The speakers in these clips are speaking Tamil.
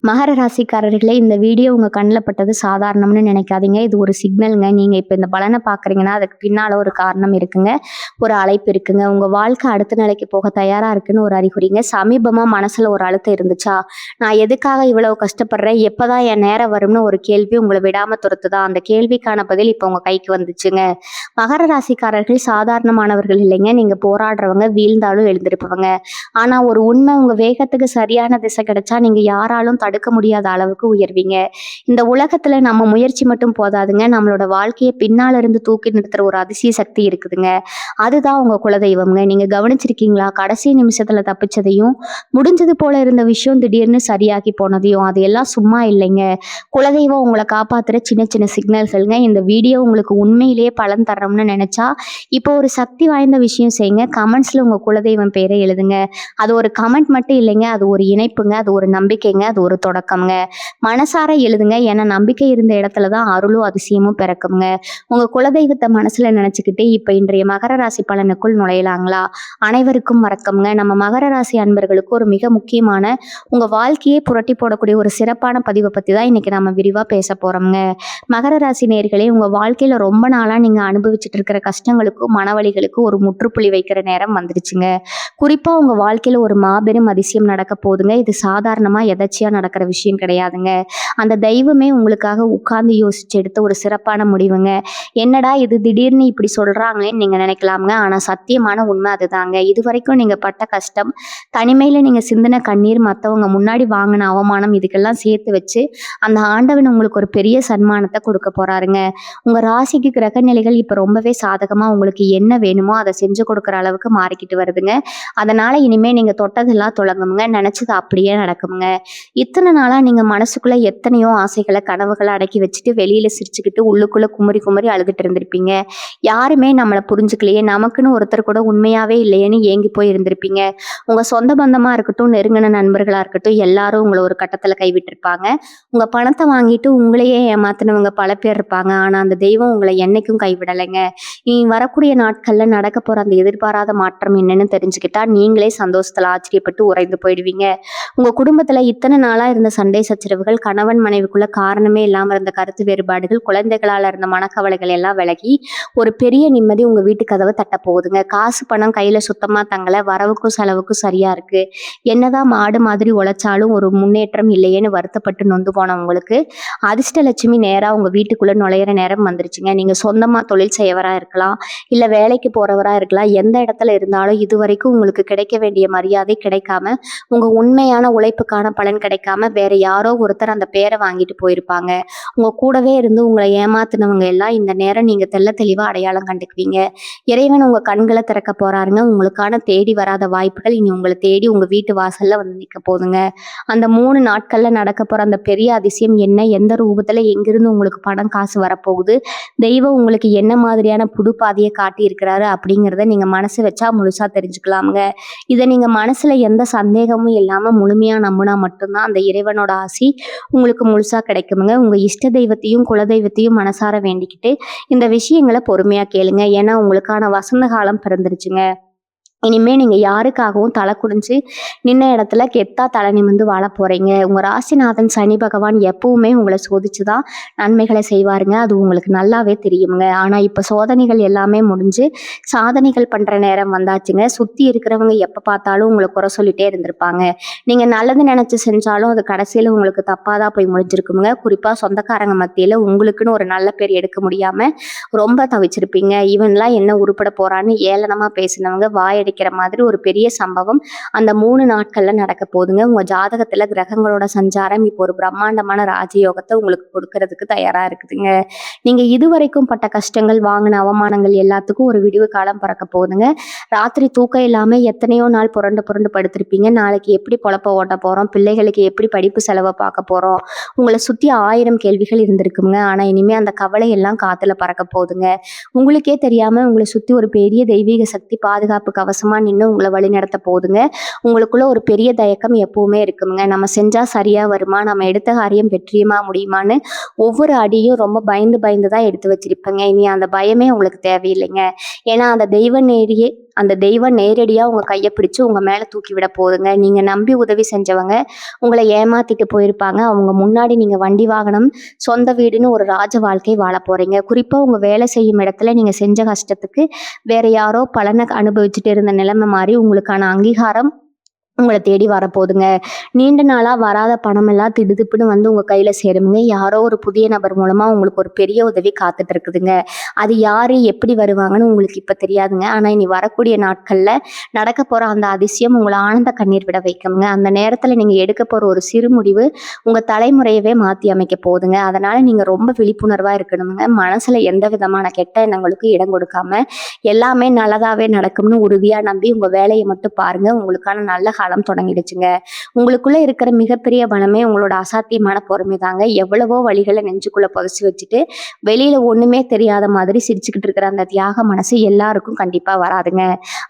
மகர ராசிக்காரர்களே, இந்த வீடியோ உங்க கண்ல பட்டது சாதாரணம்னு நினைக்காதீங்க. இது ஒரு சிக்னல்ங்க. நீங்க இப்ப இந்த பலன பார்க்குறீங்கன்னா, அதுக்கு பின்னால ஒரு காரணம் இருக்குங்க. ஒரு அழைப்பு இருக்குங்க. உங்க வாழ்க்கை அடுத்த நிலைக்கு போக தயாரா இருக்குன்னு ஒரு அறிகுறிங்க. சமீபமா மனசுல ஒரு அழுத்தம் இருந்துச்சா? நான் எதுக்காக இவ்வளவு கஷ்டப்படுறேன்? எப்பதான் என் நேரம் வரும்னு ஒரு கேள்வி உங்கள விடாம துரத்துதா? அந்த கேள்விக்கான பதில் இப்ப உங்க கைக்கு வந்துச்சுங்க. மகர ராசிக்காரர்கள் சாதாரணமானவர்கள் இல்லைங்க. நீங்க போராடுறவங்க, வீழ்ந்தாலும் எழுந்திருப்பவங்க. ஆனா ஒரு உண்மை, உங்க வேகத்துக்கு சரியான திசை கிடைச்சா நீங்க யாராலும் தடுக்க முடியாத அளவுக்கு உயர்வீங்க. இந்த உலகத்துல நம்ம முயற்சி மட்டும் போதாதுங்க. நம்மளோட வாழ்க்கைய பின்னால இருந்து தூக்கி நிறுத்துற ஒரு அதிசய சக்தி இருக்குதுங்க. அதுதான் உங்க குலதெய்வம்ங்க. நீங்க கவனிச்சிருக்கீங்களா? கடைசி நிமிஷத்துல தப்பிச்சதையும், முடிஞ்சது போல இருந்த விஷயம் திடீர்னு சரியாகி போனதையும். அது எல்லாம் சும்மா இல்லைங்க. குலதெய்வம் உங்களை காப்பாத்துற சின்ன சின்ன சிக்னல்கள்ங்க. இந்த வீடியோ உங்களுக்கு உண்மையிலேயே பலன் தரணும்னு நினைச்சா, இப்போ ஒரு சக்தி வாய்ந்த விஷயம் செய்யுங்க. கமெண்ட்ஸ்ல உங்க குலதெய்வம் பேரை எழுதுங்க. அது ஒரு கமெண்ட் மட்டும் இல்லைங்க. அது ஒரு இணைப்புங்க. அது ஒரு நம்பிக்கைங்க. அது ஒரு தொடக்கம்ங்க. மனசார எழுதுங்க. ஏன்னா நம்பிக்கை இருந்த இடத்துல தான் அருளும் அதிசயமும் பிறக்குங்க. உங்க குலதெய்வத்தை மனசுல நினைச்சுக்கிட்டு இப்ப இன்றைய மகர ராசி பலனுக்குள் நுழையலாங்களா? அனைவருக்கும் வணக்கம்ங்க. நம்ம மகர ராசி அன்பர்களுக்கு ஒரு மிக முக்கியமான, உங்க வாழ்க்கையை புரட்டி போடக்கூடிய ஒரு சிறப்பான பதிவை பத்தி தான் இன்னைக்கு நம்ம விரிவா பேச போறோம்ங்க. மகர ராசி நேயர்களே, உங்க வாழ்க்கையில ரொம்ப நாளா நீங்க அனுபவிச்சுட்டு இருக்கிற கஷ்டங்களுக்கும் மனவலிகளுக்கும் ஒரு முற்றுப்புள்ளி வைக்கிற நேரம் வந்துருச்சுங்க. குறிப்பா உங்க வாழ்க்கையில ஒரு மாபெரும் அதிசயம் நடக்க போகுதுங்க. இது சாதாரணமா எதர்ச்சியா நடக்கிற விஷயம் கிடையாதுங்க. அந்த தெய்வமே உங்களுக்காக உட்கார்ந்து யோசிச்சு எடுத்த ஒரு சிறப்பான முடிவுங்க. என்னடா இது திடீர்னு இப்படி சொல்றாங்களேன்னு நீங்க நினைக்கலாம்ங்க. ஆனா சத்தியமான உண்மை அதுதாங்க. இதுவரைக்கும் நீங்க பட்ட கஷ்டம், தனிமையில நீங்க சிந்தின கண்ணீர், மத்தவங்க முன்னாடி வாங்கின அவமானம், இதுக்கெல்லாம் சேர்த்து வச்சு அந்த ஆண்டவன் உங்களுக்கு ஒரு பெரிய சன்மானத்தை கொடுக்க போறாருங்க. உங்க ராசிக்கு கிரக நிலைகள் இப்ப ரொம்பவே சாதகமா உங்களுக்கு என்ன வேணுமோ அதை செஞ்சு கொடுக்குற அளவுக்கு மாறிக்கிட்டு வருதுங்க. அதனால இனிமே நீங்க தொட்டதெல்லாம் தொடங்குங்க. நினைச்சது அப்படியே நடக்குங்க. இத்தனை நாளா நீங்க மனசுக்குள்ள எத்தனையோ ஆசைகளை, கனவுகளை அடக்கி வச்சுட்டு வெளியில சிரிச்சுக்கிட்டு உள்ளுக்குள்ள குமரி குமரி அழுதுட்டு இருந்திருப்பீங்க. யாருமே நம்மளை புரிஞ்சுக்கலையே, நமக்குன்னு ஒருத்தர் கூட உண்மையாவே இல்லையேன்னு ஏங்கி போய் இருந்திருப்பீங்க. உங்க சொந்த பந்தமா இருக்கட்டும், நெருங்கின நண்பர்களா இருக்கட்டும், எல்லாரும் உங்களை ஒரு கட்டத்துல கைவிட்டிருப்பாங்க. உங்க பணத்தை வாங்கிட்டு உங்களையே ஏமாத்தினவங்க பல பேர் இருப்பாங்க. ஆனா அந்த தெய்வம் உங்களை என்னைக்கும் கைவிடலைங்க. இனி வரக்கூடிய நாட்கள்ல நடக்க போற அந்த எதிர்பாராத மாற்றம் என்னன்னு தெரிஞ்சுக்கிட்டா நீங்களே சந்தோஷத்துல ஆச்சரியப்பட்டு உறைந்து போயிடுவீங்க. உங்க குடும்பத்துல இத்தனை நாளா இருந்த சண்டை சச்சரவுகள், கணவன் மனைவிக்குள்ள காரணமே இல்லாம இருந்த கருத்து வேறுபாடுகள், குழந்தைகளால இருந்த மனக்கவலைகள் எல்லாம் விலகி ஒரு பெரிய நிம்மதி உங்க வீட்டு கதவை தட்ட போகுதுங்க. காசு பணம் கையில சுத்தமா தங்கல, வரவுக்கும் செலவுக்கும் சரியா இருக்கு. என்னதான் மாடு மாதிரி உழைச்சாலும் ஒரு முன்னேற்றம் இல்லையேன்னு வருத்தப்பட்டு நொந்து போன உங்களுக்கு அதிர்ஷ்டலட்சுமி நேரா உங்க வீட்டுக்குள்ள நுழையிற நேரம் வந்துருச்சுங்க. நீங்க சொந்தமா தொழில் செய்யவரா இருக்கலாம், இல்ல வேலைக்கு போறவரா இருக்கலாம். எந்த இடத்துல இருந்தாலும் இதுவரைக்கும் உங்களுக்கு கிடைக்க வேண்டிய மரியாதை கிடைக்காம, உங்க உண்மையான உழைப்புக்கான பலன் கிடைக்காம வேற யாரோ ஒருத்தர் அந்த பேரை வாங்கிட்டு போயிருப்பாங்க. உங்க கூடவே இருந்து உங்களை ஏமாத்துனவங்க எல்லாம் இந்த நேரம் நீங்க தெள்ள தெளிவா அடையாளம் கண்டுக்குவீங்க. இறைவன் உங்க கண்களை திறக்க போறாருங்க. உங்களுக்கான தேடி வராத வாய்ப்புகள் இனி உங்களை தேடி உங்க வீட்டு வாசல்ல வந்து நிக்க போதுங்க. அந்த 3 நாட்கள்ல நடக்க போற அந்த பெரிய அதிசயம் என்ன? எந்த ரூபத்துல எங்கிருந்து உங்களுக்கு பணம் காசு வரப்போகுது? தெய்வம் உங்களுக்கு என்ன மாதிரியான புது பாதையை காட்டி இருக்கிறாரு அப்படிங்கிறத நீங்க மனசு வச்சா முழுசா தெரிஞ்சுக்கலாமுங்க. இதை நீங்க மனசுல எந்த சந்தேகமும் இல்லாம முழுமையா நம்பினா மட்டும்தான் அந்த இறைவனோட ஆசி உங்களுக்கு முழுசா கிடைக்குமுங்க. உங்க இஷ்ட தெய்வத்தையும் குலதெய்வத்தையும் மனசார வேண்டிக்கிட்டு இந்த விஷயங்களை பொறுமையா கேளுங்க. ஏன்னா உங்களுக்கான வசந்த காலம் பிறந்துருச்சுங்க. இனிமே நீங்க யாருக்காகவும் தலை குடிஞ்சு நின்ன இடத்துல கெத்தா தலை நிமிர்ந்து வாழ போறீங்க. உங்க ராசிநாதன் சனி பகவான் எப்பவுமே உங்களை சோதிச்சுதான் நன்மைகளை செய்வாருங்க. அது உங்களுக்கு நல்லாவே தெரியுங்க. ஆனா இப்ப சோதனைகள் எல்லாமே முடிஞ்சு சாதனைகள் பண்ற நேரம் வந்தாச்சுங்க. சுத்தி இருக்கிறவங்க எப்ப பார்த்தாலும் உங்களை குறை சொல்லிட்டே இருந்திருப்பாங்க. நீங்க நல்லது நினைச்சு செஞ்சாலும் அது கடைசியில உங்களுக்கு தப்பாதான் போய் முடிஞ்சிருக்குங்க. குறிப்பா சொந்தக்காரங்க மத்தியில உங்களுக்குன்னு ஒரு நல்ல பேர் எடுக்க முடியாம ரொம்ப தவிச்சிருப்பீங்க. இவன்லாம் என்ன உருப்பட போறான்னு ஏளனமா பேசினவங்க வாயடிக்கிற மாதிரி ஒரு பெரிய சம்பவம் அந்த 3 நாட்கள்ல நடக்க போகுதுங்க. உங்க ஜாதகத்துல கிரகங்களோட சஞ்சாரம் இப்போ ஒரு பிரம்மாண்டமான ராஜயோகத்தை உங்களுக்கு கொடுக்கறதுக்கு தயாரா இருக்குதுங்க. நீங்க இதுவரைக்கும் பட்ட கஷ்டங்கள், வாங்கின அவமானங்கள் எல்லாத்துக்கும் ஒரு விடிவு காலம் பிறக்க போகுதுங்க. ராத்திரி தூக்கம் இல்லாம எத்தனையோ நாள் புரண்டு புரண்டு படுத்திருப்பீங்க. நாளைக்கு எப்படி பொழப்ப ஓட்ட போறோம், பிள்ளைகளுக்கு எப்படி படிப்பு செலவை பார்க்க போறோம், உங்களை சுத்தி 1000 கேள்விகள் இருந்திருக்குங்க. ஆனா இனிமே அந்த கவலை எல்லாம் காத்துல பறக்க போகுதுங்க. உங்களுக்கே தெரியாம உங்களை சுத்தி ஒரு பெரிய தெய்வீக சக்தி பாதுகாப்பு கவசம் கவசமாக நின்று உங்களை வழி நடத்த போகுதுங்க. உங்களுக்குள்ள ஒரு பெரிய தயக்கம் எப்பவுமே இருக்குங்க. நம்ம செஞ்சால் சரியாக வருமா, நம்ம எடுத்த காரியம் வெற்றியமாக முடியுமான்னு ஒவ்வொரு அடியும் ரொம்ப பயந்து பயந்து தான் எடுத்து வச்சிருப்பேங்க. இனி அந்த பயமே உங்களுக்கு தேவையில்லைங்க. ஏன்னா அந்த தெய்வம் நேரடியாக உங்கள் கையை பிடிச்சு உங்கள் மேலே தூக்கி விட போகுதுங்க. நீங்கள் நம்பி உதவி செஞ்சவங்க உங்களை ஏமாத்திட்டு போயிருப்பாங்க. அவங்க முன்னாடி நீங்கள் வண்டி வாகனம், சொந்த வீடுன்னு ஒரு ராஜ வாழ்க்கை வாழ போகிறீங்க. குறிப்பாக உங்கள் வேலை செய்யும் இடத்துல நீங்கள் செஞ்ச கஷ்டத்துக்கு வேற யாரோ பலனை அனுபவிச்சுட்டு இருந்த நிலைமை மாதிரி உங்களுக்கான அங்கீகாரம் உங்களை தேடி வரப்போகுதுங்க. நீண்ட நாளாக வராத பணமெல்லாம் திடுதிப்புன்னு வந்து உங்கள் கையில் சேருங்க. யாரோ ஒரு புதிய நபர் மூலமாக உங்களுக்கு ஒரு பெரிய உதவி காத்துட்டு இருக்குதுங்க. அது யார், எப்படி வருவாங்கன்னு உங்களுக்கு இப்போ தெரியாதுங்க. ஆனால் இனி வரக்கூடிய நாட்களில் நடக்க போகிற அந்த அதிசயம் உங்களை ஆனந்த கண்ணீர் விட வைக்குங்க. அந்த நேரத்தில் நீங்கள் எடுக்க போகிற ஒரு சிறு முடிவு உங்கள் தலைமுறையவே மாற்றி அமைக்க போகுதுங்க. அதனால் நீங்கள் ரொம்ப விழிப்புணர்வாக இருக்கணுங்க. மனசில் எந்த விதமான கெட்ட எண்ணங்களுக்கு இடம் கொடுக்காம எல்லாமே நல்லதாகவே நடக்கும்னு உறுதியாக நம்பி உங்கள் வேலையை மட்டும் பாருங்கள். உங்களுக்கான நல்ல காலம் தொடங்கிடுச்சுங்க. உங்களுக்குள்ள இருக்கிற மிகப்பெரிய பலமே உங்களோட அசாத்தியமான பொறுமை தாங்க. எவ்வளவோ வழிகளை நெஞ்சுக்குள்ள புதைச்சி வச்சுட்டு வெளியில ஒண்ணுமே தெரியாத மாதிரி சிரிச்சுக்கிட்டு இருக்கிற அந்த தியாக மனசு எல்லாருக்கும் கண்டிப்பா வராதுங்க.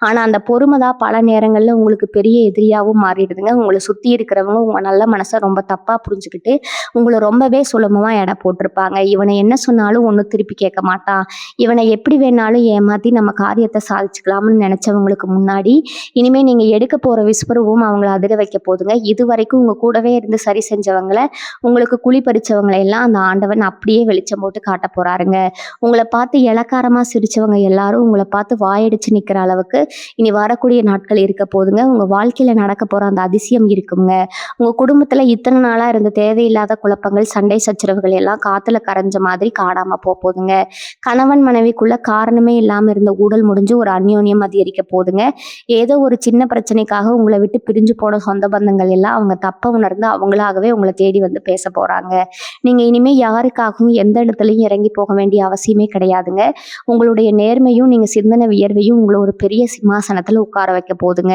ஆனா அந்த பொறுமை தான் பல நேரங்கள்ல உங்களுக்கு பெரிய எதிரியாவும் மாறிடுதுங்க. உங்களை சுத்தி இருக்கிறவங்க உங்க நல்ல மனசை ரொம்ப தப்பா புரிஞ்சுக்கிட்டு உங்களை ரொம்பவே சுலபமா எடை போட்டிருப்பாங்க. இவனை என்ன சொன்னாலும் ஒன்றும் திருப்பி கேட்க மாட்டான், இவனை எப்படி வேணாலும் ஏமாத்தி நம்ம காரியத்தை சாதிச்சுக்கலாம்னு நினைச்சவங்களுக்கு முன்னாடி இனிமே நீங்க எடுக்க போற விஸ்வரூபம் அவங்கள அதிர வைக்க போதுங்க. இது வரைக்கும் உங்க கூடவே இருந்து சரி செஞ்சவங்களை, உங்களுக்கு குழி பறிச்சவங்களை எல்லாம் அந்த ஆண்டவன் அப்படியே வெளிச்சம் போட்டு காட்ட போறாருங்க. உங்களை பார்த்து இளக்காரமா சிரிச்சவங்க எல்லாரும் உங்களை பார்த்து வாயடிச்சு நிக்கிற அளவுக்கு இனி வரக்கூடிய நாட்கள் இருக்க போதுங்க. உங்க வாழ்க்கையில நடக்க போற அந்த அதிசயம் இருக்குங்க. உங்க குடும்பத்துல இத்தனை நாளா இருந்த தேவையில்லாத குழப்பங்கள், சண்டை சச்சரவுகள் எல்லாம் காத்துல கரைஞ்ச மாதிரி காணாம போகுதுங்க. கணவன் மனைவிக்குள்ள காரணமே இல்லாம இருந்த ஊடல் முடிஞ்சு ஒரு அந்யோன்யம் அதிகரிக்க போதுங்க. ஏதோ ஒரு சின்ன பிரச்சனைக்காக உங்களை விட்டு பிரிஞ்சு போன சொந்த பந்தங்கள் எல்லாம் அவங்க தப்ப உணர்ந்து அவங்களாகவே உங்களை தேடி வந்து பேச போறாங்க. நீங்க இனிமே யாருக்காகவும் எந்த இடத்துலையும் இறங்கி போக வேண்டிய அவசியமே கிடையாதுங்க. உங்களுடைய நேர்மையும் நீங்க சிந்தனை வியர்வையும் உங்களை ஒரு பெரிய சிம்மாசனத்துல உட்கார வைக்க போதுங்க.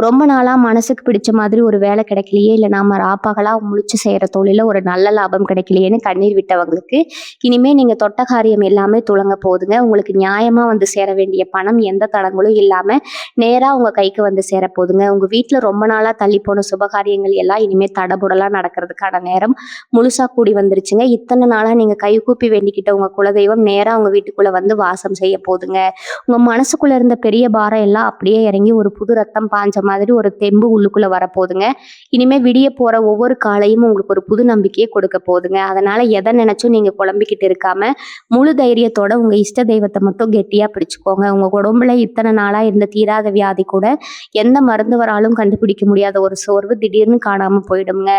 ரொம்ப நாளா மனசுக்கு பிடிச்ச மாதிரி ஒரு வேலை கிடைக்கலையே, இல்லை நாம ராப்பகலா முழிச்சு செய்யற தொழில ஒரு நல்ல லாபம் கிடைக்கலையேன்னு கண்ணீர் விட்டவங்களுக்கு இனிமே நீங்க தொட்ட காரியம் எல்லாமே துளங்க போகுதுங்க. உங்களுக்கு நியாயமா வந்து சேர வேண்டிய பணம் எந்த தடங்களும் இல்லாம நேரா உங்க கைக்கு வந்து சேர போதுங்க. உங்க வீட்டுல ரொம்ப நாளா தள்ளி போன சுபகாரியங்கள் எல்லாம் இனிமே தடபுடலா நடக்கிறதுக்கான நேரம் முழுசா கூடி வந்துருச்சுங்க. இத்தனை நாளா நீங்க கை கூப்பி வேண்டிக்கிட்ட உங்க குலதெய்வம் நேரா உங்க வீட்டுக்குள்ள வந்து வாசம் செய்ய போதுங்க. உங்க மனசுக்குள்ள இருந்த பெரிய பாரம் எல்லாம் அப்படியே இறங்கி ஒரு புது ரத்தம் பாஞ்ச மாதிரி ஒரு தெம்பு உள்ளுக்குள்ள வரப்போகுதுங்க. இனிமே விடிய போற ஒவ்வொரு காலையும் உங்களுக்கு ஒரு புது நம்பிக்கையை கொடுக்க போகுதுங்க. அதனால எதை நினைச்சும் நீங்க குழம்பிக்கிட்டு இருக்காம முழு தைரியத்தோட உங்க இஷ்ட தெய்வத்தை மட்டும் கெட்டியா பிடிச்சுக்கோங்க. உங்க உடம்புல இத்தனை நாளா இருந்த தீராத வியாதி கூட எந்த மருந்து வராலும் கண்டுபிடிக்க முடியாத ஒரு சோர்வு திடீர்னு காணாம போயிடுங்க.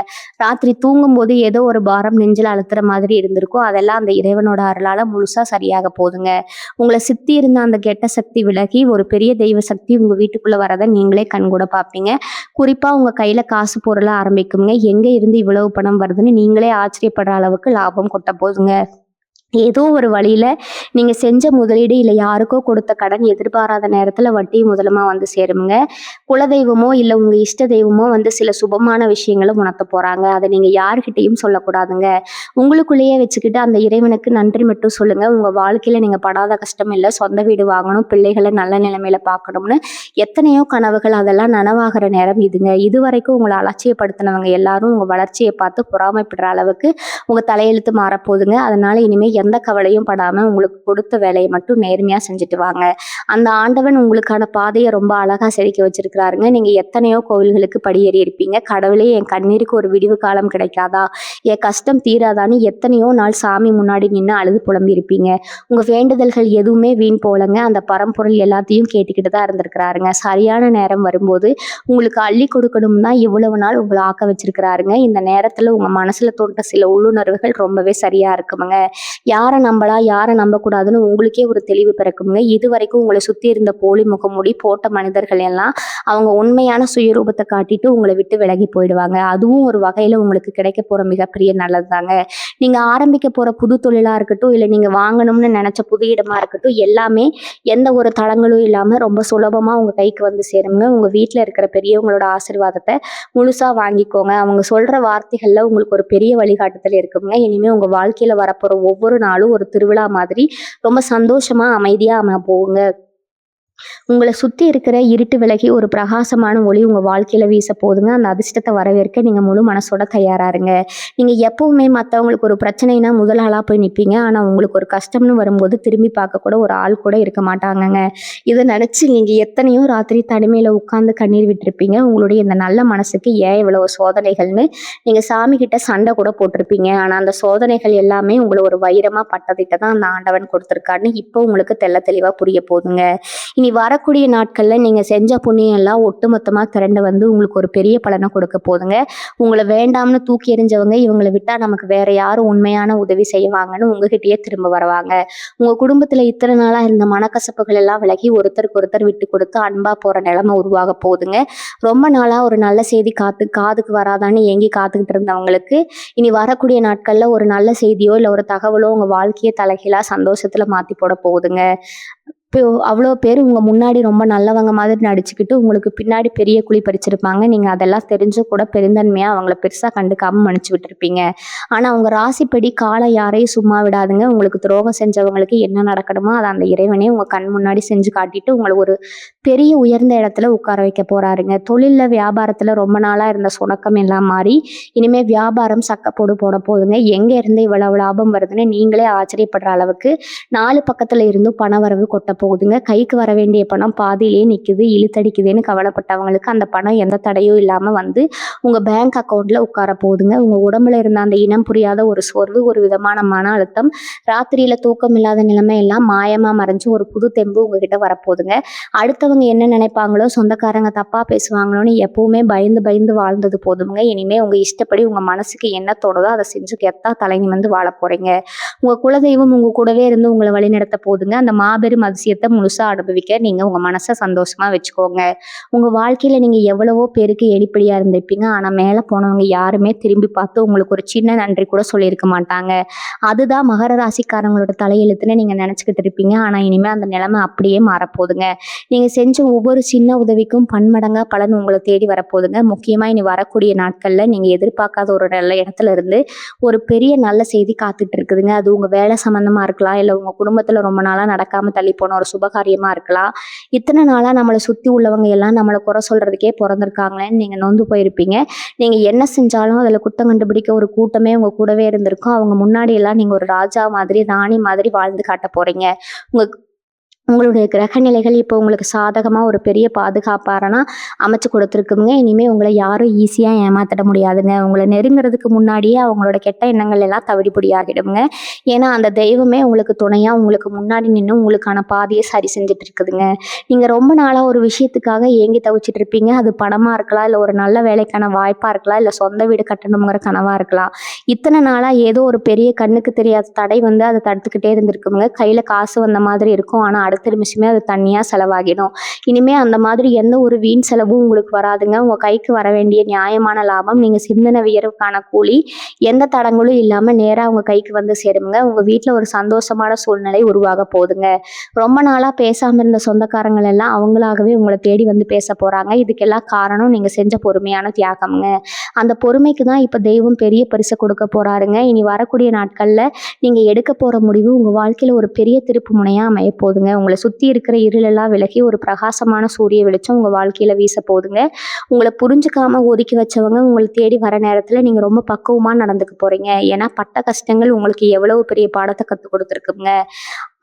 ராத்திரி தூங்கும்போது ஏதோ ஒரு பாரம் நெஞ்சில் அழுத்துற மாதிரி இருந்திருக்கும், அதெல்லாம் அந்த இறைவனோட அருளால முழுசா சரியாக போகுதுங்க. உங்களை சுத்தி இருந்த அந்த கெட்ட சக்தி விலகி ஒரு பெரிய தெய்வ சக்தி உங்க வீட்டுக்குள்ள வரதை நீங்களே கண்கூட பார்ப்பீங்க. குறிப்பா உங்க கையில காசு பொருள ஆரம்பிக்குங்க. எங்க இருந்து இவ்வளவு பணம் வருதுன்னு நீங்களே ஆச்சரியப்படுற அளவுக்கு லாபம் கொட்ட போதுங்க. ஏதோ ஒரு வழியில நீங்க செஞ்ச முதலீடு இல்லை யாருக்கோ கொடுத்த கடன் எதிர்பாராத நேரத்துல வட்டி முதலமா வந்து சேருங்க. குலதெய்வமோ இல்லை உங்க இஷ்ட தெய்வமோ வந்து சில சுபமான விஷயங்களை உணர்த்த போறாங்க. அதை நீங்க யாருக்கிட்டையும் சொல்லக்கூடாதுங்க. உங்களுக்குள்ளேயே வச்சுக்கிட்டு அந்த இறைவனுக்கு நன்றி மட்டும் சொல்லுங்க. உங்க வாழ்க்கையில நீங்க படாத கஷ்டம் இல்லை, சொந்த வீடு வாங்கணும், பிள்ளைகளை நல்ல நிலைமையில பார்க்கணும்னு எத்தனையோ கனவுகள் அதெல்லாம் நனவாகிற நேரம் இதுங்க. இது வரைக்கும் உங்களை அலட்சியப்படுத்தினவங்க எல்லாரும் உங்க வளர்ச்சியை பார்த்து பொறாமைப்படுற அளவுக்கு உங்க தலையெழுத்து மாறப்போகுதுங்க. அதனால இனிமே எந்த கவலையும் படாம உங்களுக்கு கொடுத்த வேலையை மட்டும் நேர்மையா செஞ்சுட்டு வாங்க. அந்த ஆண்டவன் உங்களுக்கான பாதையை ரொம்ப அழகா செதுக்கி வச்சிருக்கிறாருங்க. நீங்க எத்தனையோ கோவில்களுக்கு படியேறி இருப்பீங்க. கடவுளே என் கண்ணீருக்கு ஒரு விடிவு காலம் கிடைக்காதா, என் கஷ்டம் தீராதான்னு எத்தனையோ நாள் சாமி முன்னாடி நின்று அழுது புலம்பி இருப்பீங்க. உங்க வேண்டுதல்கள் எதுவுமே வீண் போலங்க. அந்த பரம்பொருள் எல்லாத்தையும் கேட்டுக்கிட்டு தான் இருந்திருக்கிறாருங்க. சரியான நேரம் வரும்போது உங்களுக்கு அள்ளி கொடுக்கணும் தான் இவ்வளவு நாள் உங்களை ஆக்க வச்சிருக்கிறாருங்க. இந்த நேரத்துல உங்க மனசுல தோன்ற சில உள்ளுணர்வுகள் ரொம்பவே சரியா இருக்குமுங்க. யாரை நம்பலாம் யாரை நம்பக்கூடாதுன்னு உங்களுக்கே ஒரு தெளிவு பிறக்குங்க. இது வரைக்கும் உங்களை சுற்றி இருந்த போலி முகமூடி போட்ட மனிதர்கள் எல்லாம் அவங்க உண்மையான சுயரூபத்தை காட்டிட்டு உங்களை விட்டு விலகி போயிடுவாங்க. அதுவும் ஒரு வகையில் உங்களுக்கு கிடைக்க போகிற மிகப்பெரிய நல்லது தாங்க. நீங்கள் ஆரம்பிக்க போகிற புது தொழிலாக இருக்கட்டும், இல்லை நீங்கள் வாங்கணும்னு நினச்ச புது இடமா இருக்கட்டும், எல்லாமே எந்த ஒரு தடங்களும் இல்லாமல் ரொம்ப சுலபமாக உங்கள் கைக்கு வந்து சேருங்க. உங்கள் வீட்டில் இருக்கிற பெரியவங்களோட ஆசீர்வாதத்தை முழுசாக வாங்கிக்கோங்க. அவங்க சொல்கிற வார்த்தைகளில் உங்களுக்கு ஒரு பெரிய வழிகாட்டுதல் இருக்குங்க. இனிமேல் உங்கள் வாழ்க்கையில் வரப்போகிற ஒவ்வொரு நாளும் ஒரு திருவிழா மாதிரி ரொம்ப சந்தோஷமா அமைதியா போகுங்க. உங்கள சுத்தி இருக்கிற இருட்டு விலகி ஒரு பிரகாசமான ஒளி உங்க வாழ்க்கையில வீச போகுதுங்க. அந்த அதிர்ஷ்டத்த வரவேற்க நீங்க முழு மனசோட தயாரா இருங்க. நீங்க எப்பவுமே மத்தவங்களுக்கு ஒரு பிரச்சனைனா முதல் ஆளா போய் நிப்பீங்க. ஆனா உங்களுக்கு ஒரு கஷ்டம்னு வரும்போது திரும்பி பார்க்க கூட ஒரு ஆள் கூட இருக்க மாட்டாங்கங்க. இத நினைச்சு நீங்க எத்தனையோ ராத்திரி தனிமையில உட்கார்ந்து கண்ணீர் விட்டுருப்பீங்க. உங்களுடைய இந்த நல்ல மனசுக்கு ஏன் இவ்வளவு சோதனைகள்னு நீங்க சாமி கிட்ட சண்டை கூட போட்டிருப்பீங்க. ஆனா அந்த சோதனைகள் எல்லாமே உங்கள ஒரு வைரமா பட்டதிட்ட தான் அந்த ஆண்டவன் கொடுத்திருக்காருன்னு இப்போ உங்களுக்கு தெளிவா புரிய போகுதுங்க. இனி வரக்கூடிய நாட்கள்ல நீங்க செஞ்ச புண்ணியம் எல்லாம் ஒட்டுமொத்தமா திரண்டு வந்து உங்களுக்கு ஒரு பெரிய பலனை கொடுக்க போதுங்க. உங்கள வேண்டாம்னு தூக்கி எறிஞ்சவங்க இவங்கள விட்டா நமக்கு வேற யாரும் உண்மையான உதவி செய்வாங்கன்னு உங்ககிட்டயே திரும்ப வருவாங்க. உங்க குடும்பத்துல இத்தனை நாளா இருந்த மனக்கசப்புகள் எல்லாம் விலகி ஒருத்தருக்கு ஒருத்தர் விட்டு கொடுத்து அன்பா போற நிலைமை உருவாக போகுதுங்க. ரொம்ப நாளா ஒரு நல்ல செய்தி காதுக்கு வராதான்னு ஏங்கி காத்துக்கிட்டு இருந்தவங்களுக்கு இனி வரக்கூடிய நாட்கள்ல ஒரு நல்ல செய்தியோ இல்ல ஒரு தகவலோ உங்க வாழ்க்கையை தலைகீழா சந்தோஷத்துல மாத்தி போட போகுதுங்க. இப்போ அவ்வளோ பேர் உங்க முன்னாடி ரொம்ப நல்லவங்க மாதிரி நடிச்சுக்கிட்டு உங்களுக்கு பின்னாடி பெரிய குழி பறிச்சிருப்பாங்க. நீங்க அதெல்லாம் தெரிஞ்சும் கூட பெருந்தன்மையா அவங்கள பெருசா கண்டுக்காம மன்னிச்சு விட்டுருப்பீங்க. ஆனா உங்க ராசிப்படி காலம் யாரையும் சும்மா விடாதுங்க. உங்களுக்கு துரோகம் செஞ்சவங்களுக்கு என்ன நடக்கணுமோ அதை அந்த இறைவனே உங்க கண் முன்னாடி செஞ்சு காட்டிட்டு உங்களை ஒரு பெரிய உயர்ந்த இடத்துல உட்கார வைக்க போறாருங்க. தொழில்ல வியாபாரத்துல ரொம்ப நாளா இருந்த சுணக்கம் எல்லாம் மாறி இனிமே வியாபாரம் சக்கப்போடு போட போகுதுங்க. எங்க இருந்து இவ்வளவு லாபம் வருதுன்னு நீங்களே ஆச்சரியப்படுற அளவுக்கு 4 பக்கத்துல இருந்து பண வரவு கொட்ட போகுதுங்க. கைக்கு வர வேண்டிய பணம் பாதியிலேயே நிக்குது, இழுத்தடிக்குதுன்னு கவலைப்பட்டவங்களுக்கு அந்த பணம் எந்த தடையும் இல்லாம வந்து உங்க பேங்க் அக்கௌண்ட்ல உட்கார போகுதுங்க. உங்க உடம்புல இருந்த அந்த இனம் புரியாத ஒரு சோர்வு, ஒரு விதமான மன அழுத்தம், ராத்திரியில தூக்கம் இல்லாத நிலைமை எல்லாம் மாயமா மறைஞ்சு ஒரு புது தெம்பு உங்ககிட்ட வரப்போகுதுங்க. அடுத்தவங்க என்ன நினைப்பாங்களோ, சொந்தக்காரங்க தப்பா பேசுவாங்களோன்னு எப்பவுமே பயந்து பயந்து வாழ்ந்தது போதுங்க. இனிமே உங்க இஷ்டப்படி உங்க மனசுக்கு என்ன தோணுதோ அதை செஞ்சு கெத்தா தலை நிமிர்ந்து வாழ போறீங்க. உங்க குலதெய்வம் உங்க கூடவே இருந்து உங்களை வழிநடத்த போகுதுங்க. அந்த மாபெரும் அதிசயத்தை முழுசா அனுபவிக்க நீங்க உங்க மனசை சந்தோஷமா வச்சுக்கோங்க. உங்க வாழ்க்கையில நீங்க எவ்வளவோ பேருக்கு எலிப்படியா இருந்திருப்பீங்க. ஆனா மேல போனவங்க யாருமே திரும்பி பார்த்து உங்களுக்கு ஒரு சின்ன நன்றி கூட சொல்லியிருக்க மாட்டாங்க. அதுதான் மகர ராசிக்காரங்களோட தலையெழுத்துன்னு நீங்க நினைச்சுக்கிட்டு இருப்பீங்க. ஆனா இனிமே அந்த நிலைமை அப்படியே மாறப்போகுதுங்க. நீங்க செஞ்ச ஒவ்வொரு சின்ன உதவிக்கும் பன்மடங்கா பலன் உங்களை தேடி வரப்போகுதுங்க. முக்கியமா இனி வரக்கூடிய நாட்கள்ல நீங்க எதிர்பார்க்காத ஒரு நல்ல இடத்துல இருந்து ஒரு பெரிய நல்ல செய்தி காத்துட்டு இருக்குதுங்க. அது உங்க வேலை சம்பந்தமா இருக்கலாம், இல்ல உங்க குடும்பத்துல ரொம்ப நாளா நடக்காம தள்ளி போன ஒரு சுபகாரியமா இருக்கலாம். இத்தனை நாளா நம்மளை சுத்தி உள்ளவங்க எல்லாம் நம்மளை குறை சொல்றதுக்கே பிறந்திருக்காங்களேன்னு நீங்க நொந்து போயிருப்பீங்க. நீங்க என்ன செஞ்சாலும் அதுல குத்தம் கண்டுபிடிக்க ஒரு கூட்டமே உங்க கூடவே இருந்திருக்கும். அவங்க முன்னாடி எல்லாம் நீங்க ஒரு ராஜா மாதிரி ராணி மாதிரி வாழ்ந்து காட்ட போறீங்க. உங்க உங்களுடைய கிரக நிலைகள் இப்போ உங்களுக்கு சாதகமா ஒரு பெரிய பாதுகாப்பாரனா அமைச்சு கொடுத்துருக்குங்க. இனிமே உங்களை யாரும் ஈஸியா ஏமாத்திட முடியாதுங்க. உங்களை நெருங்குறதுக்கு முன்னாடியே அவங்களோட கெட்ட எண்ணங்கள் எல்லாம் தவிடுபொடி ஆகிடுங்க. ஏன்னா அந்த தெய்வமே உங்களுக்கு துணையா உங்களுக்கு முன்னாடி நின்று உங்களுக்கான பாதையை சரி செஞ்சுட்டு இருக்குதுங்க. நீங்க ரொம்ப நாளா ஒரு விஷயத்துக்காக ஏங்கி தவிச்சிட்டு இருப்பீங்க. அது பணமா இருக்கலாம், இல்ல ஒரு நல்ல வேலைக்கான வாய்ப்பா இருக்கலாம், இல்ல சொந்த வீடு கட்டணுங்கிற கனவா இருக்கலாம். இத்தனை நாளா ஏதோ ஒரு பெரிய கண்ணுக்கு தெரியாத தடை வந்து அதை தடுத்துக்கிட்டே இருந்திருக்குங்க. கையில காசு வந்த மாதிரி இருக்கும். ஆனா அடுத்த நிமிஷமே அது தனியா செலவாகிடும். இனிமே அந்த மாதிரி எந்த ஒரு வீண் செலவும் உங்களுக்கு வராதுங்க. உங்க கைக்கு வர வேண்டிய நியாயமான லாபம், நீங்க சிந்தன வியர்வுக்கான கூலி எந்த தடங்களும் இல்லாம நேரா உங்க கைக்கு வந்து சேருங்க. உங்க வீட்டுல ஒரு சந்தோஷமான சூழ்நிலை உருவாக போகுதுங்க. ரொம்ப நாளா பேசாம இருந்த சொந்தக்காரங்கள் எல்லாம் அவங்களாகவே உங்களை தேடி வந்து பேச போறாங்க. இதுக்கெல்லாம் காரணம் நீங்க செஞ்ச பொறுமையான தியாகம்ங்க. அந்த பொறுமைக்கு தான் இப்ப தெய்வம் பெரிய பரிசை கொடுக்க போறாருங்க. இனி வரக்கூடிய நாட்கள்ல நீங்க எடுக்க போற முடிவு உங்க வாழ்க்கையில ஒரு பெரிய திருப்பு முனையா அமைய போகுதுங்க. உங்களை சுத்தி இருக்கிற இருளெல்லாம் விலகி ஒரு பிரகாசமான சூரிய வெளிச்சம் உங்க வாழ்க்கையில வீச போகுதுங்க. உங்களை புரிஞ்சுக்காம ஒதுக்கி வச்சவங்க உங்களை தேடி வர நேரத்துல நீங்க ரொம்ப பக்குவமா நடந்துக்க போறீங்க. ஏன்னா பட்ட கஷ்டங்கள் உங்களுக்கு எவ்வளவு பெரிய பாடத்தை கற்றுக் கொடுத்துருக்குங்க.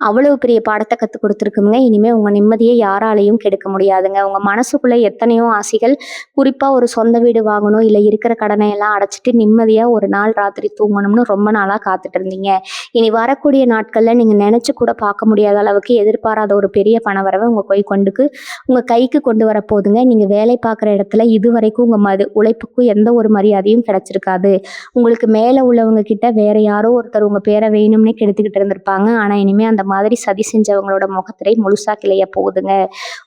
அவ்வளவு பெரிய பாடத்தை கற்றுக் கொடுத்துருக்குங்க. இனிமே உங்க நிம்மதியை யாராலையும் கெடுக்க முடியாதுங்க. உங்க மனசுக்குள்ள எத்தனையோ ஆசைகள், குறிப்பா ஒரு சொந்த வீடு வாங்கணும், இல்லை இருக்கிற கடனை எல்லாம் அடைச்சிட்டு நிம்மதியா ஒரு நாள் ராத்திரி தூங்கணும்னு ரொம்ப நாளா காத்துட்டு இருந்தீங்க. இனி வரக்கூடிய நாட்கள்ல நீங்க நினைச்சு கூட பார்க்க முடியாத அளவுக்கு எதிர்பாராத ஒரு பெரிய பணவரவை உங்க கைக்கு கொண்டு வர போதுங்க. நீங்க வேலை பார்க்குற இடத்துல இதுவரைக்கும் உங்க உழைப்புக்கும் எந்த ஒரு மரியாதையும் கிடைச்சிருக்காது. உங்களுக்கு மேல உள்ளவங்க கிட்ட வேற யாரோ ஒருத்தர் உங்க பேரை வேணும்னே கெடுத்துக்கிட்டு இருந்திருப்பாங்க. ஆனா இனிமே அந்த மாதிரி சதி செஞ்சவங்களோட முகத்திரை முழுசா கிளைய போகுதுங்க.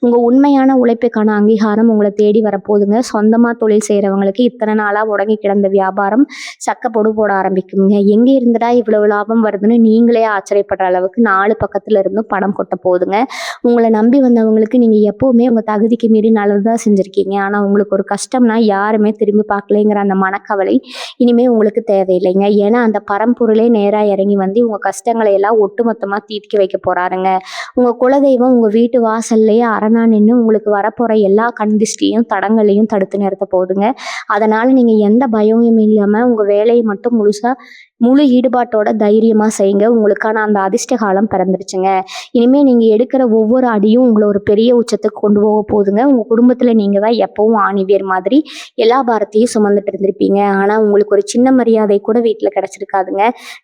உங்க உண்மையான உழைப்புக்கான அங்கீகாரம் உங்களை தேடி வரப்போகுதுங்க. சொந்தமா தொழில் செய்யறவங்களுக்கு இத்தனை நாளா முடங்கி கிடந்த வியாபாரம் சக்கப்பொடு போட ஆரம்பிக்குங்க. எங்க இருந்துடா இவ்வளவு லாபம் வருதுன்னு நீங்களே ஆச்சரியப்படுற அளவுக்கு 4 பக்கத்துல இருந்தும் பணம் கொட்ட போகுதுங்க. உங்களை நம்பி வந்தவங்களுக்கு நீங்க எப்பவுமே உங்க தகுதிக்கு மீறி நல்லதுதான் செஞ்சிருக்கீங்க. ஆனா உங்களுக்கு ஒரு கஷ்டம்னா யாருமே திரும்பி பார்க்கலைங்கிற அந்த மனக்கவலை இனிமே உங்களுக்கு தேவையில்லைங்க. ஏன்னா அந்த பரம்பொருளே நேரா இறங்கி வந்து உங்க கஷ்டங்களை எல்லாம் ஒட்டுமொத்தமா தீர்க்க ஜெயிக்க வைக்க போறாருங்க. உங்க குலதெய்வம் உங்க வீட்டு வாசல்லையே அரணா நின்னு உங்களுக்கு வரப்போற எல்லா கண் திஷ்டியும், தடங்களையும் தடுத்து நிறுத்த போகுதுங்க. அதனால நீங்க எந்த பயமும் இல்லாம உங்க வேலைய மட்டும் முழு ஈடுபாட்டோட தைரியமா செய்யுங்க. உங்களுக்கான அந்த அதிர்ஷ்ட காலம் பிறந்துருச்சுங்க. இனிமே நீங்க எடுக்கிற ஒவ்வொரு அடியும் உங்கள ஒரு பெரிய உச்சத்துக்கு கொண்டு போக போகுதுங்க. உங்க குடும்பத்துல நீங்க தான் எப்பவும் ஆணிவேர் மாதிரி எல்லா பாரத்தையும் சுமந்துட்டு இருந்திருப்பீங்க. ஆனா உங்களுக்கு ஒரு சின்ன மரியாதை கூட வீட்ல கிடைச்சிருக்காதுங்க.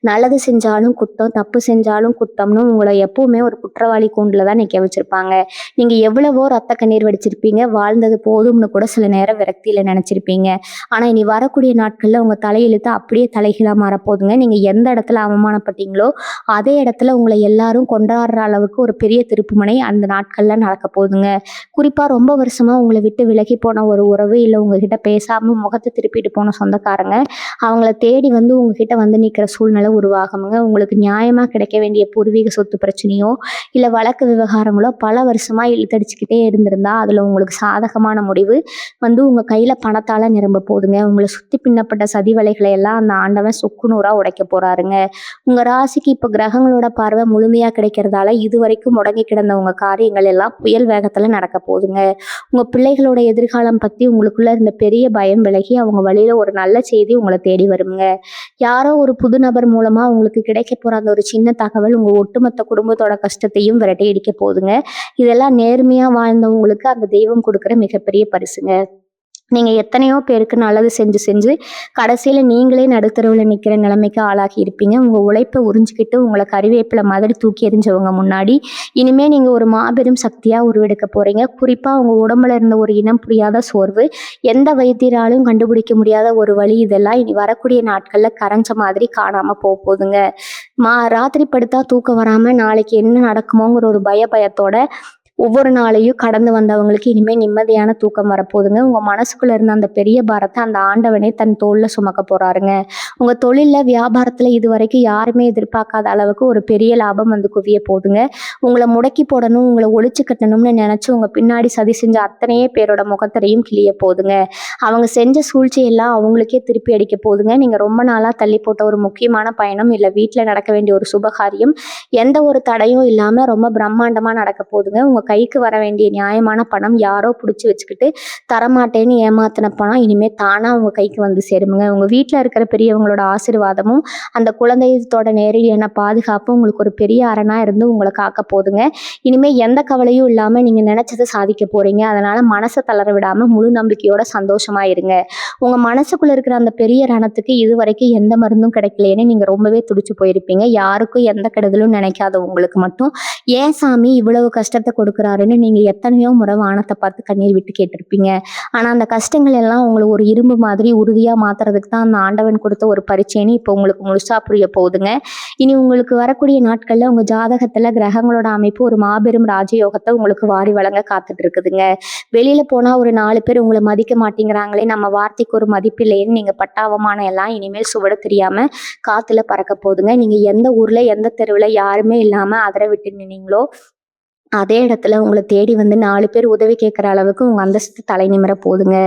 நல்லது செஞ்சாலும் குத்தம், தப்பு செஞ்சாலும் குத்தம்னு உங்கள எப்பவுமே ஒரு குற்றவாளி கூண்டுல தான் நிக்க வச்சிருப்பாங்க. நீங்க எவ்வளவோ ரத்த கண்ணீர் வடிச்சிருப்பீங்க. வாழ்ந்தது போதும்னு கூட சில நேரம் விரக்தியில நினைச்சிருப்பீங்க. ஆனா இனி வரக்கூடிய நாட்கள்ல உங்க தலையெழுத்து அப்படியே தலைகீழா மாறப்போகுதுங்க. நீங்க எந்த இடத்துல அவமானப்பட்டீங்களோ அதே இடத்துல உங்களை எல்லாரும் கொண்டாடுற அளவுக்கு ஒரு பெரிய திருப்புமுனை அந்த நாட்கள்ல நடக்க போகுதுங்க. குறிப்பா ரொம்ப வருஷமா உங்களை விட்டு விலகி போன ஒரு உறவு, இல்ல உங்ககிட்ட பேசாம முகத்தை திருப்பிட்டு போன சொந்தக்காரங்க அவங்கள தேடி வந்து உங்ககிட்ட வந்து நிக்கிற சூழ்நிலை உருவாகுங்க. உங்களுக்கு நியாயமா கிடைக்க வேண்டிய பூர்வீக சொத்து பிரச்சனையோ இல்ல வழக்கு விவகாரங்களோ பல வருஷமா இழுத்தடிச்சுக்கிட்டே இருந்திருந்தா அதுல உங்களுக்கு சாதகமான முடிவு வந்து உங்க கையில பணத்தால நிரம்ப போகுதுங்க. உங்களை சுத்தி பின்னப்பட்ட சதி வலைகளை எல்லாம் அந்த ஆண்டவன் சுக்குநூறா உடைக்க போறாருங்க. உங்க ராசிக்கு இப்ப கிரகங்களோட பார்வை முழுமையா கிடைக்கிறதால இதுவரைக்கும் முடங்கி கிடந்த உங்க காரியங்கள் எல்லாம் புயல் வேகத்துல நடக்க போகுதுங்க. உங்க பிள்ளைகளோட எதிர்காலம் பத்தி உங்களுக்குள்ள இருந்த பெரிய பயம் விலகி அவங்க வழியில ஒரு நல்ல செய்தி உங்களை தேடி வருங்க. யாரோ ஒரு புது நபர் மூலமா உங்களுக்கு கிடைக்க போற அந்த ஒரு சின்ன தகவல் உங்க ஒட்டுமொத்த குடும்பத்தோட கஷ்டத்தையும் விரட்டி அடிக்க போகுதுங்க. இதெல்லாம் நேர்மையா வாழ்ந்தவங்களுக்கு அந்த தெய்வம் கொடுக்குற மிகப்பெரிய பரிசுங்க. நீங்க எத்தனையோ பேருக்கு நல்லது செஞ்சு செஞ்சு கடைசியில நீங்களே நடுத்தெருவுல நிக்கிற நிலைமைக்கு ஆளாகி இருப்பீங்க. உங்க உழைப்பை உறிஞ்சிக்கிட்டு உங்களை கறிவேப்பிலை மாதிரி தூக்கி எறிஞ்சவங்க முன்னாடி இனிமே நீங்க ஒரு மாபெரும் சக்தியா உருவெடுக்க போறீங்க. குறிப்பா உங்க உடம்புல இருந்த ஒரு இனம் புரியாத சோர்வு, எந்த வைத்தியராலும் கண்டுபிடிக்க முடியாத ஒரு வலி, இதெல்லாம் இனி வரக்கூடிய நாட்கள்ல கரைஞ்ச மாதிரி காணாம போகுதுங்க. ராத்திரி படுத்தா தூக்கம் வராம நாளைக்கு என்ன நடக்குமோங்கிற ஒரு பயத்தோட ஒவ்வொரு நாளையும் கடந்து வந்தவங்களுக்கு இனிமே நிம்மதியான தூக்கம் வரப்போகுதுங்க. உங்க மனசுக்குள்ள இருந்த அந்த பெரிய பாரத்தை அந்த ஆண்டவனே தன் தோல்ல சுமக்க போறாருங்க. உங்க தொழில்ல வியாபாரத்துல இது வரைக்கும் யாருமே எதிர்பார்க்காத அளவுக்கு ஒரு பெரிய லாபம் வந்து குவிய போகுதுங்க. உங்களை முடக்கி போடணும், உங்களை ஒழிச்சு கட்டணும்னு நினைச்சு உங்க பின்னாடி சதி செஞ்ச அத்தனையே பேரோட முகத்திரையும் கிளிய போகுதுங்க. அவங்க செஞ்ச சூழ்ச்சியெல்லாம் அவங்களுக்கே திருப்பி அடிக்க போகுதுங்க. நீங்க ரொம்ப நாளா தள்ளி போட்ட ஒரு முக்கியமான பயணம் இல்ல வீட்டுல நடக்க வேண்டிய ஒரு சுபகாரியம் எந்த ஒரு தடையும் இல்லாம ரொம்ப பிரம்மாண்டமா நடக்க போகுதுங்க. உங்க கைக்கு வர வேண்டிய நியாயமான பணம் யாரோ பிடிச்சி வச்சுக்கிட்டு தரமாட்டேன்னு ஏமாத்தின பணம் இனிமே தானா உங்க கைக்கு வந்து சேருமுங்க. உங்க வீட்டில் இருக்கிற பெரியவங்களோட ஆசீர்வாதமும் அந்த குழந்தையத்தோட நேரடியான பாதுகாப்பும் உங்களுக்கு ஒரு பெரிய அரணா இருந்து உங்களை காக்க போகுதுங்க. இனிமே எந்த கவலையும் இல்லாம நீங்க நினைச்சதை சாதிக்க போறீங்க. அதனால மனசை தளர விடாம முழு நம்பிக்கையோட சந்தோஷமா இருங்க. உங்க மனசுக்குள்ள இருக்கிற அந்த பெரிய ரணத்துக்கு இது வரைக்கும் எந்த மருந்தும் கிடைக்கலையேன்னு நீங்க ரொம்பவே துடிச்சு போயிருப்பீங்க. யாருக்கும் எந்த கெடுதலும் நினைக்காத உங்களுக்கு மட்டும் ஏன் சாமி இவ்வளவு கஷ்டத்தை கொடுக்குறாருன்னு நீங்க எத்தனையோ முறை வானத்தை பார்த்து கண்ணீர் விட்டு கேட்டிருப்பீங்க. ஆனா அந்த கஷ்டங்கள் எல்லாம் உங்களை ஒரு இரும்பு மாதிரி உறுதியா மாத்துறதுக்கு தான் அந்த ஆண்டவன் கொடுத்த ஒரு பரீட்சைன்னு இப்போ உங்களுக்கு முழுசா புரிய போகுதுங்க. இனி உங்களுக்கு வரக்கூடிய நாட்கள்ல உங்க ஜாதகத்துல கிரகங்களோட அமைப்பு ஒரு மாபெரும் ராஜயோகத்தை உங்களுக்கு வாரி வழங்க காத்துட்டு இருக்குதுங்க. வெளியில போனா ஒரு 4 பேர் உங்களை மதிக்க மாட்டேங்கிறாங்களே, நம்ம வார்த்தைக்கு ஒரு மதிப்பு இல்லைன்னு நீங்க பட்ட அவமானம் எல்லாம் இனிமேல் சுவட தெரியாம காத்துல பறக்க போகுதுங்க. நீங்க எந்த ஊர்ல எந்த தெருவுல யாருமே இல்லாம அதர விட்டு நின்னீங்களோ அதே இடத்துல உங்களை தேடி வந்து 4 பேர் உதவி கேட்குற அளவுக்கு உங்க அந்தஸ்து தலை நிமிர போகுதுங்க.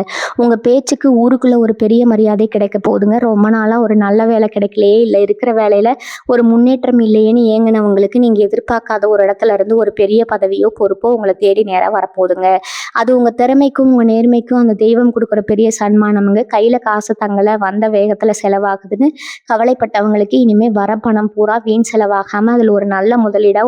உங்க பேச்சுக்கு ஊருக்குள்ள ஒரு பெரிய மரியாதை கிடைக்க போகுதுங்க. ரொம்ப நாளா ஒரு நல்ல வேலை கிடைக்கலையே, இல்லை இருக்கிற வேலையில ஒரு முன்னேற்றம் இல்லையேன்னு ஏங்கினவங்களுக்கு நீங்க எதிர்பார்க்காத ஒரு இடத்துல இருந்து ஒரு பெரிய பதவியோ பொறுப்போ உங்களை தேடி நேரா வரப்போகுதுங்க. அது உங்க திறமைக்கும் உங்க நேர்மைக்கும் அந்த தெய்வம் கொடுக்குற பெரிய சன்மானமுங்க. கையில காசு தங்கலை, வந்த வேகத்துல செலவாகுதுன்னு கவலைப்பட்டவங்களுக்கு இனிமே வர பணம் பூரா வீண் செலவாகாம அதுல ஒரு நல்ல முதலீடா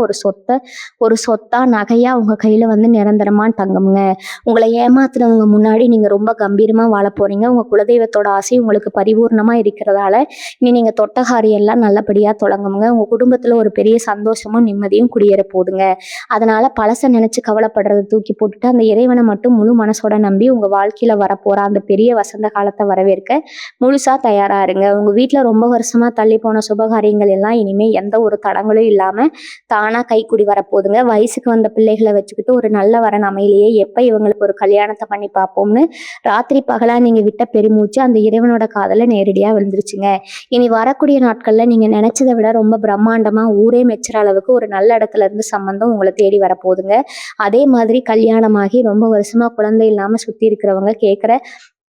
ஒரு சொத்தா நகையா உங்க கையில வந்து நிரந்தரமா தங்குங்க. உங்களை ஏமாத்துனவங்க முன்னாடி நீங்க ரொம்ப கம்பீரமா வாழ போறீங்க. உங்க குலதெய்வத்தோட ஆசை உங்களுக்கு பரிபூர்ணமா இருக்கிறதால இனி நீங்க தொட்ட காரியம் எல்லாம் நல்லபடியா தொடங்குங்க. உங்க குடும்பத்துல ஒரு பெரிய சந்தோஷமும் நிம்மதியும் குடியேற போகுதுங்க. அதனால பழச நினைச்சு கவலைப்படுறதை தூக்கி போட்டுட்டு அந்த இறைவனை மட்டும் முழு மனசோட நம்பி உங்க வாழ்க்கையில வரப்போற அந்த பெரிய வசந்த காலத்தை வரவேற்க முழுசா தயாரா இருங்க. உங்க வீட்டுல ரொம்ப வருஷமா தள்ளி போன சுபகாரியங்கள் எல்லாம் இனிமே எந்த ஒரு தடங்களும் இல்லாம தானா கைக்குடி வரப்போகுதுங்க. வயசுக்கு வந்த பிள்ளைகளை வச்சுக்கிட்டு ஒரு நல்ல வரன் அமையிலேயே எப்ப இவங்களுக்கு ஒரு கல்யாணத்தை பண்ணி பார்ப்போம்னு ராத்திரி பகலா நீங்க விட்ட பெருமூச்சு அந்த இறைவனோட காதல நேரடியா விழுந்துருச்சுங்க. இனி வரக்கூடிய நாட்கள்ல நீங்க நினைச்சதை விட ரொம்ப பிரம்மாண்டமா ஊரே மெச்சுற அளவுக்கு ஒரு நல்ல இடத்துல இருந்து சம்பந்தம் உங்களை தேடி வரப்போகுதுங்க. அதே மாதிரி கல்யாணமாகி ரொம்ப வருஷமா குழந்தை இல்லாம சுத்தி இருக்கிறவங்க கேட்குற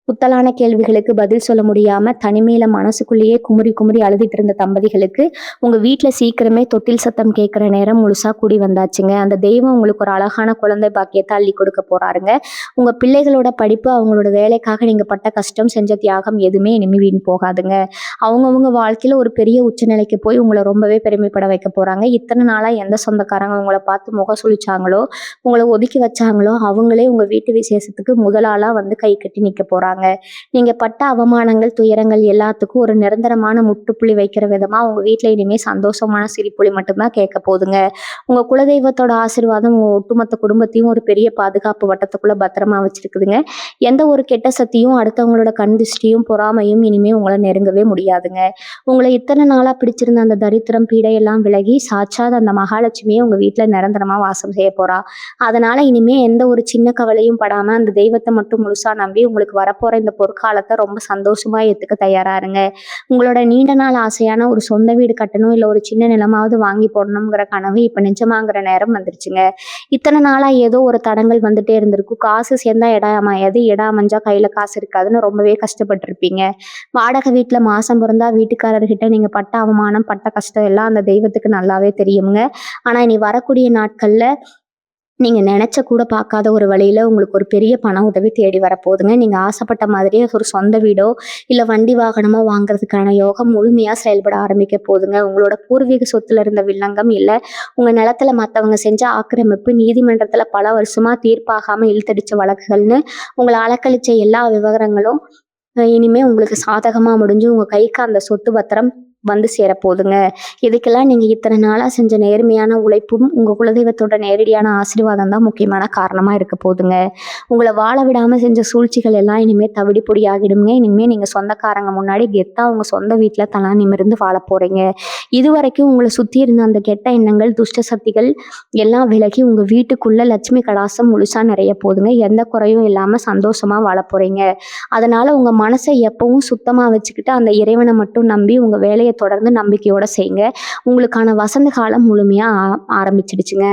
புத்தலான கேள்விகளுக்கு பதில் சொல்ல முடியாம தனிமையில மனசுக்குள்ளேயே குமுறி குமுறி அழுதுட்டு இருந்த தம்பதிகளுக்கு உங்க வீட்ல சீக்கிரமே தொட்டில் சத்தம் கேட்கிற நேரம் முழுசா கூடி வந்தாச்சுங்க. அந்த தெய்வம் உங்களுக்கு ஒரு அழகான குழந்தை பாக்கியத்தை அள்ளி கொடுக்க போறாருங்க. உங்க பிள்ளைகளோட படிப்பு, அவங்களோட வேலைக்காக நீங்க பட்ட கஷ்டம், செஞ்ச தியாகம் எதுவுமே இனிமே வீண் போகாதுங்க. அவங்கவங்க வாழ்க்கையில ஒரு பெரிய உச்சநிலைக்கு போய் உங்களை ரொம்பவே பெருமைப்பட வைக்க போறாங்க. இத்தனை நாளா எந்த சொந்தக்காரங்க உங்களை பார்த்து முகம் சுளிச்சாங்களோ, உங்களை ஒதுக்கி வச்சாங்களோ, அவங்களே உங்க வீட்டு விசேஷத்துக்கு முதல் ஆளா வந்து கை கட்டி நிக்க போறாங்க. நீங்க பட்ட அவமானங்கள், துயரங்கள் எல்லாத்துக்கும் ஒரு நிரந்தரமான முற்றுப்புள்ளி வைக்கிற விதமா உங்க வீட்ல இனிமே சந்தோஷமான சிரிப்பொலி மட்டும்தான் கேட்க போகுதுங்க. உங்க குலதெய்வத்தோட ஆசீர்வாதம் உங்க ஒட்டுமொத்த குடும்பத்தையும் ஒரு பெரிய பாதுகாப்பு வட்டத்துக்குள்ள பத்திரமா வச்சிருக்குதுங்க. எந்த ஒரு கெட்ட சக்தியும், அடுத்தவங்களோட கண் திருஷ்டியும், பொறாமையும் இனிமே உங்களை நெருங்கவே முடியாதுங்க. உங்களை இத்தனை நாளா பிடிச்சிருந்த அந்த தரித்திரம், பீடை எல்லாம் விலகி சாட்சாத் அந்த மகாலட்சுமியே உங்க வீட்ல நிரந்தரமா வாசம் செய்ய போறா. அதனால இனிமே எந்த ஒரு சின்ன கவலையும் படாம அந்த தெய்வத்தை மட்டும் முழுசா நம்பி உங்களுக்கு வரப்போற இந்த பொற்காலத்தை ரொம்ப சந்தோஷமா ஏத்துக்க தயாரா இருங்க. உங்களோட நீண்ட நாள் ஆசையான ஒரு சொந்த வீடு கட்டணும், இல்ல ஒரு சின்ன நிலமாவது வாங்கி போடணுங்கிற கனவு இப்ப நிஜமாங்கிற நேரம் வந்துருச்சுங்க. இத்தனை நாளா ஏதோ ஒரு தடங்கள் வந்துட்டே இருந்திருக்கும். காசு சேர்ந்தா இடம் அமையாது, இடம் அமைஞ்சா கையில காசு இருக்காதுன்னு ரொம்பவே கஷ்டப்பட்டிருப்பீங்க. வாடகை வீட்டுல மாசம் பிறந்தா வீட்டுக்காரர்கிட்ட நீங்க பட்ட அவமானம், பட்ட கஷ்டம் எல்லாம் அந்த தெய்வத்துக்கு நல்லாவே தெரியுங்க. ஆனா இனி வரக்கூடிய நாட்கள்ல நீங்க நெனச்ச கூட பார்க்காத ஒரு வழியில உங்களுக்கு ஒரு பெரிய பண உதவி தேடி வரப்போகுதுங்க. நீங்க ஆசைப்பட்ட மாதிரியே ஒரு சொந்த வீடோ, இல்ல வண்டி வாகனமோ வாங்குறதுக்கான யோகம் முழுமையா செயல்பட ஆரம்பிக்க போகுதுங்க. உங்களோட பூர்வீக சொத்துல இருந்த வில்லங்கம், இல்ல உங்க நிலத்துல மத்தவங்க செஞ்ச ஆக்கிரமிப்பு, நீதிமன்றத்துல பல வருஷமா தீர்ப்பாகாம இழுத்தடிச்ச வழக்குகள்னு உங்கள அலக்கழிச்ச எல்லா விவகாரங்களும் இனிமே உங்களுக்கு சாதகமா முடிஞ்சு உங்க கைக்கு அந்த சொத்து பத்திரம் வந்து சேரப்போகுதுங்க. இதுக்கெல்லாம் நீங்க இத்தனை நாளா செஞ்ச நேர்மையான உழைப்பும், உங்க குலதெய்வத்தோட நேரடியான ஆசீர்வாதம் தான் முக்கியமான காரணமா இருக்க போகுதுங்க. உங்களை வாழ விடாம செஞ்ச சூழ்ச்சிகள் எல்லாம் இனிமே தவிடு பொடியாகிடுங்க. இனிமே நீங்க சொந்தக்காரங்க முன்னாடி கெத்தா உங்க சொந்த வீட்டுல தலா நிமிர்ந்து வாழ போறீங்க. இதுவரைக்கும் உங்களை சுத்தி இருந்த அந்த கெட்ட எண்ணங்கள், துஷ்ட சக்திகள் எல்லாம் விலகி உங்க வீட்டுக்குள்ள லட்சுமி கடாசம் முழுசா நிறைய போகுதுங்க. எந்த குறையும் இல்லாம சந்தோஷமா வாழ போறீங்க. அதனால உங்க மனசை எப்பவும் சுத்தமா வச்சுக்கிட்டு அந்த இறைவனை மட்டும் நம்பி உங்க வேலையை தொடர்ந்து நம்பிக்கையோட செய்யுங்க. உங்களுக்கான வசந்த காலம் முழுமையா ஆரம்பிச்சிடுச்சுங்க.